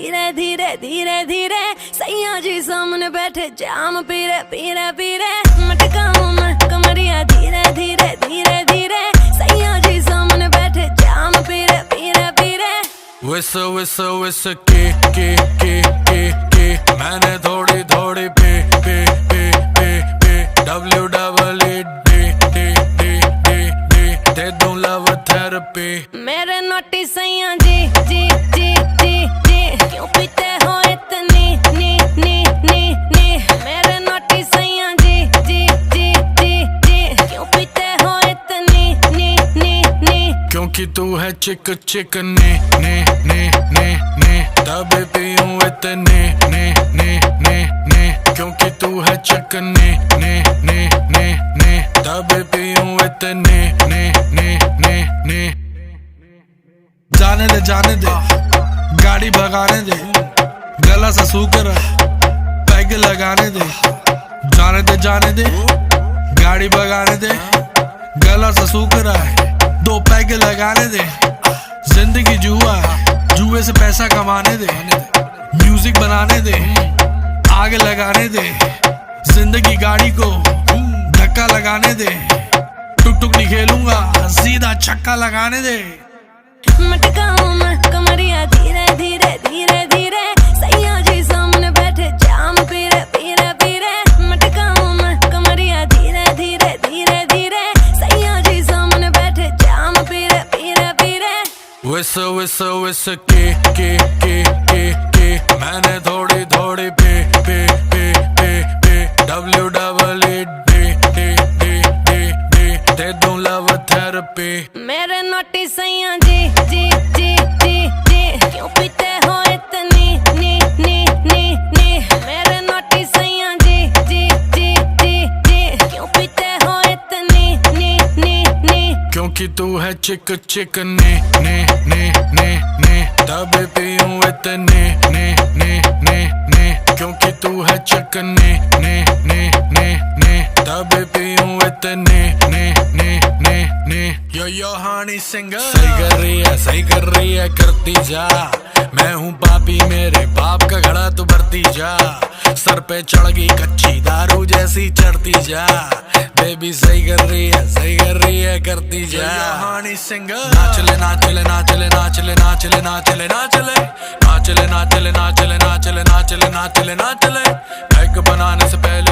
धीरे धीरे धीरे धीरे सैया जी सामने बैठे जाम पीरे पीरे पीरे मटकाऊं मैं कमरिया धीरे धीरे धीरे धीरे सैया जी सामने बैठे जाम पीरे पीरे पीरे। विस विस विस के मैंने थोड़ी थोड़ी पे दे दूं लव थेरेपी। मेरे नोटी सैया जी जी जी जी जी क्यों पीते हो इतनी नी मेरे नोटी सैया जी जी जी जी जी क्यों पीते हो इतनी नी क्योंकि तू है चिक चिक ने तभी पीऊं इतने ने क्योंकि तू है चिक ने तभी पीऊं इतने ने। जाने दे गाड़ी भगाने दे गला सा सूकर पैग लगाने दे। जाने दे गाड़ी भगाने दे गला सा सूकर दो पैग लगाने दे। जिंदगी जुआ जुए से पैसा कमाने दे म्यूजिक बनाने दे आग लगाने दे। जिंदगी गाड़ी को धक्का लगाने दे टुक टुक नहीं खेलूंगा सीधा छक्का लगाने दे। मटकाऊं मैं कमरिया धीरे धीरे धीरे धीरे सैया जी सामने बैठे जाम पीरे पीरे पीरे मटकाऊं मैं कमरिया धीरे धीरे धीरे धीरे सैया जी सामने बैठे जाम पीरे पीरे पीरे। विस विस विस के मैंने थोड़ी थोड़ी पे दे दूं लव थेरेपी। मेरे नोटी सैया जी जी जी जी जी क्यों पीते हो इतनी नी मेरे नोटी सैया जी जी जी जी जी क्यों पीते हो इतनी नी क्योंकि तू है चिक चिक ने तभी पीऊं इतने ने क्योंकि तू है चिक ने तभी पीऊं इतने ने। यो हानी सिंगर सही कर रही है करती जा। मैं हूँ पापी मेरे बाप का घड़ा तू भरती जा। सर पे चढ़ गई कच्ची दारू जैसी चढ़ती जा। बेबी सही कर रही है करती जा। हानी सिंगर नाचले नाचले नाचले नाचले नाचले नाचले नाचले नाचले नाचले नाचले नाचले नाचले नाचले नाचले। बैग बनाने से पहले